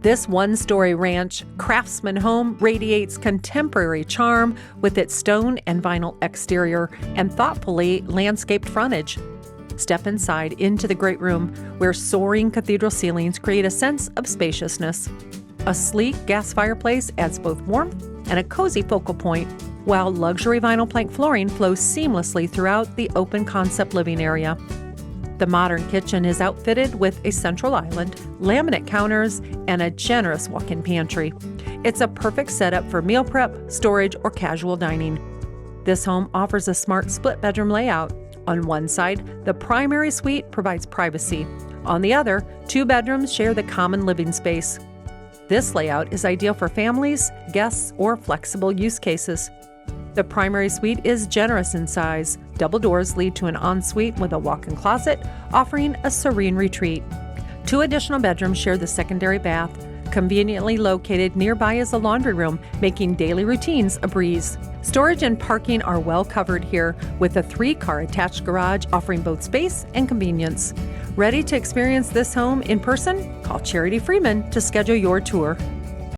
This one-story ranch craftsman home radiates contemporary charm with its stone and vinyl exterior and thoughtfully landscaped frontage. Step inside into the great room, where soaring cathedral ceilings create a sense of spaciousness. A sleek gas fireplace adds both warmth and a cozy focal point, while luxury vinyl plank flooring flows seamlessly throughout the open concept living area. The modern kitchen is outfitted with a central island, laminate counters, and a generous walk-in pantry. It's a perfect setup for meal prep, storage, or casual dining. This home offers a smart split-bedroom layout. On one side, the primary suite provides privacy. On the other, 2 bedrooms share the common living space. This layout is ideal for families, guests, or flexible use cases. The primary suite is generous in size. Double doors lead to an ensuite with a walk-in closet, offering a serene retreat. 2 additional bedrooms share the secondary bath. Conveniently located nearby is a laundry room, making daily routines a breeze. Storage and parking are well covered here, with a 3-car attached garage offering both space and convenience. Ready to experience this home in person? Call Charity Freeman to schedule your tour.